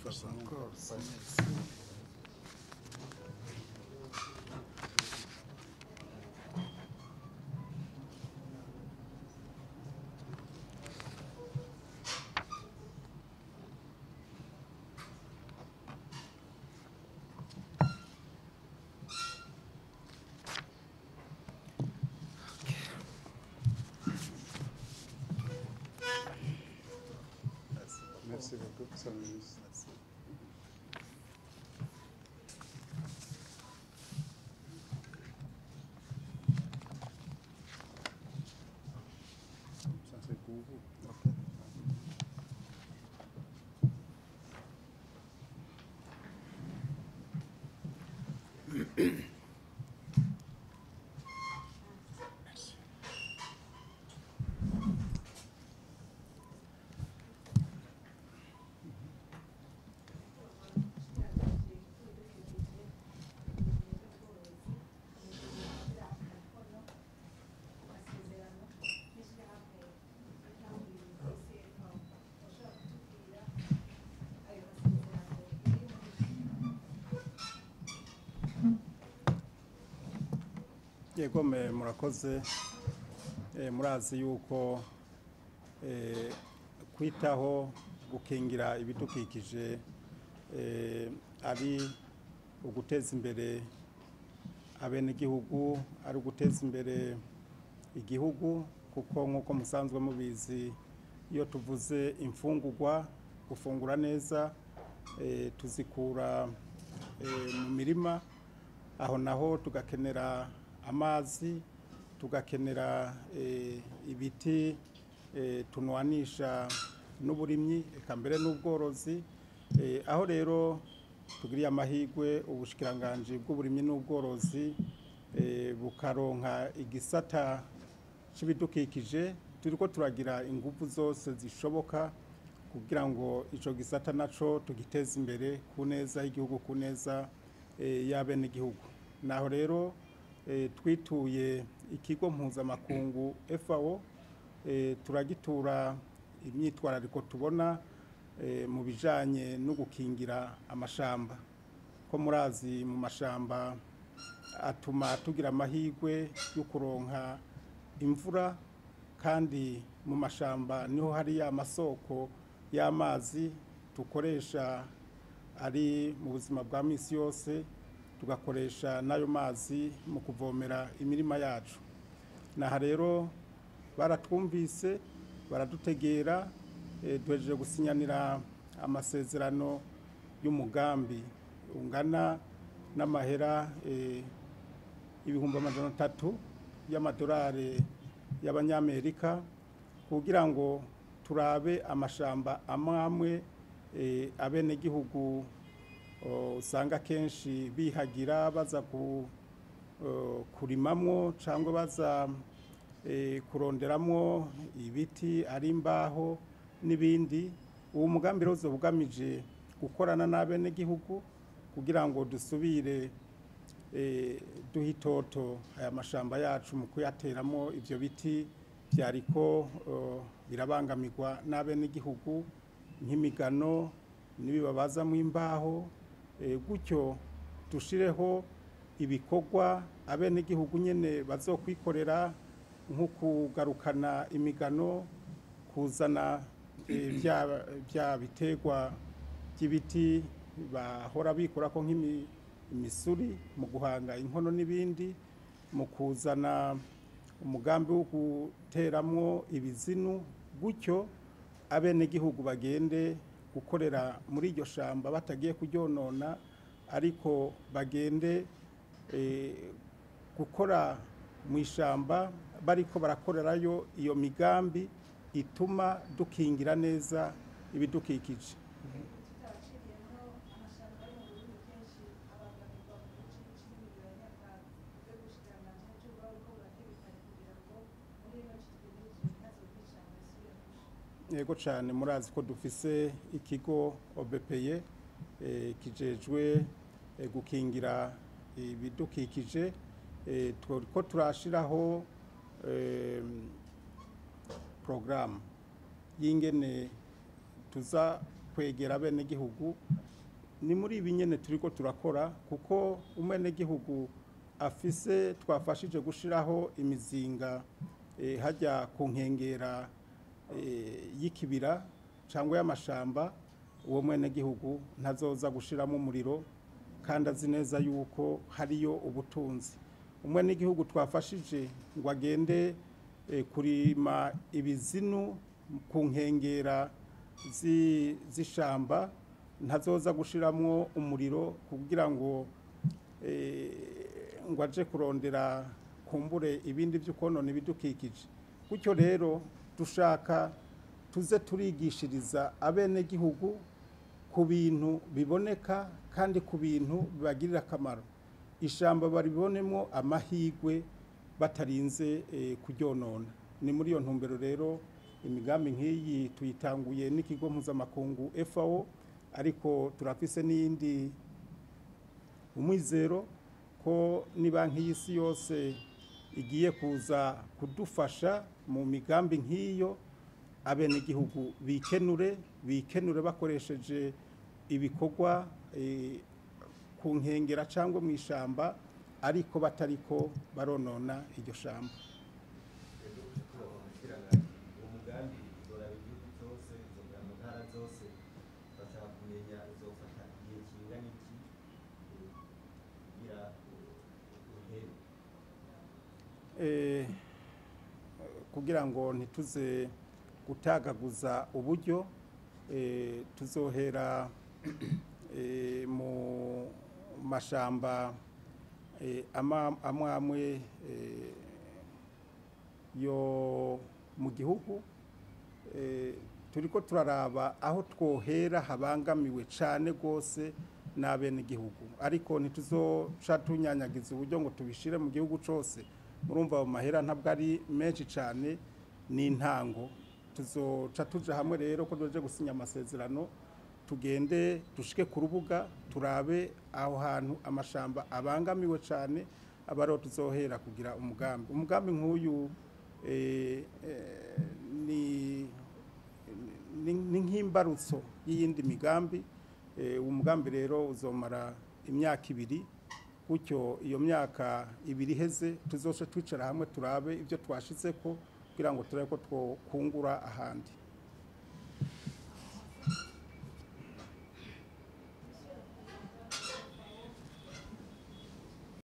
pas encore. Merci beaucoup, ça me merci. Ça c'est pour vous. Ok. Yego murakoze murazi yuko kwitaho gukingira ibidukikije ari uguteza imbere abenegihugu, ari uguteza imbere igihugu, kuko nk'uko musanzwe mubizi iyo tuvuze imfungurwa, gufungura neza tuzikura mu mirima, aho naho tugakenera amazi, tugakenera ibiti tunwanisha n'uburimyi, eka mbere n'ubworozi, aho rero tugiriye amahirwe ubushikiranganje bw'uburimyi n'ubworozi bukaronka igisata c'ibidukikije, turiko turagira ingufu zose zishoboka kugira ngo ico gisata naco tugiteze imbere ku neza y'igihugu, ku neza y'abenegihugu. Naho rero twituye ikigo mpuzamakungu FAO, turagitura imyitwarariko tubona mu bijanye no gukingira amashamba, ko murazi mu mashamba atuma tugira amahirwe yo kuronka imvura, kandi mu mashamba niho hari amasoko y'amazi dukoresha ari mu buzima bwa misi yose, tugakoresha n'ayo mazi mu kuvomera imirima yacu. Naha rero baratwumvise, baradutegera, duhejeje gusinyanira amasezerano y'umugambi ungana n'amahera ibihumbi 300 y'amadolari y'abanyamerika, kugira ngo turabe amashamba amwe abenegihugu usanga kenshi bihagira baza kurimamwo cyangwa baza kuronderamwo ibiti ari imbaho n'ibindi. Uwo mugambi rero ugamije gukorana n'abenegihugu kugira ngo dusubire duhitoto aya mashamba yacu mu kuyateramo ivyo biti byariko birabangamirwa n'abenegihugu nk'imigano n'ibibabaza mu imbaho, gutyo dushireho ibikorwa abenegihugu nyene bazokwikorera nko kugarukana imigano, kuzana bya biterwa by'ibiti bahora bikora ko nk'imisuri mu guhanga inkono n'ibindi, mu kuzana umugambi wo guteramwo ibizinu, gutyo abenegihugu bagende gukorera muri iryo shamba batagiye kuryonona, ariko bagende gukora mu ishamba bariko barakorerayo iyo migambi ituma dukingira neza ibidukikije. Yego cyane, murazi ko dufise ikigo OBPE kijejwe gukingira ibidukikije, ko turashiraho programme y'ingene tuza kwegera abenegihugu ni muri ibi nyene turiko turakora kuko umwenegihugu afise twafashije gushiraho imizinga hajya ku nkengera y'ikibira cyangwa y'amashamba uwo mwenegihugu ntazoza gushiramo umuriro kandi azi neza yuko hariyo ubutunzi. Umwenegihugu twafashije ngo agende kurima ibizinu ku nkengera z'ishamba ntazoza gushiramo umuriro kugira ngo aje kurondera kumbure ibindi by'ukonona ibidukikije. Gutyo rero dushaka tuze turigishiriza abenegihugu ku bintu biboneka kandi ku bintu bibagirira akamaro, ishamba baribonemo amahigwe batarinze kuryonona. Ni muri iyo ntumbero rero imigambi nk'iyi tuyitanguye n'ikigo mpuzamakungu FAO, ariko turafise n'iyindi umwizero ko ni banki y'isi yose igiye kuza kudufasha mu migambi nk'iyo, abenegihugu bikenure bakoresheje ibikorwa ku nkengera cyangwa mu ishamba ariko batariko baronona iryo shamba. Kugira ngo ntituze gutagaguza uburyo, tuzohera mu mashamba amwe yo mu gihugu, turiko turaraba aho twohera habangamiwe cyane rwose n'abenegihugu, ariko ntituzoca tunyanyagiza uburyo ngo tubishire mu gihugu cyose. Murumva mu mahera ntabwo ari menshi cyane, n'intango. Tuzoca tuja hamwe rero ko doje gusinya amasezerano, tugende dushike ku rubuga turabe aho hantu amashamba abangamiwe cyane, abaro tuzohera kugira umugambi nk'uyu. Ni nk'imbarutso y'iyindi migambi. Umugambi rero uzomara imyaka 2, gutyo iyo myaka 2 iheze tuzoce twicara hamwe turabe ibyo twashitseko kugira ngo turabe ko twokungura ahandi.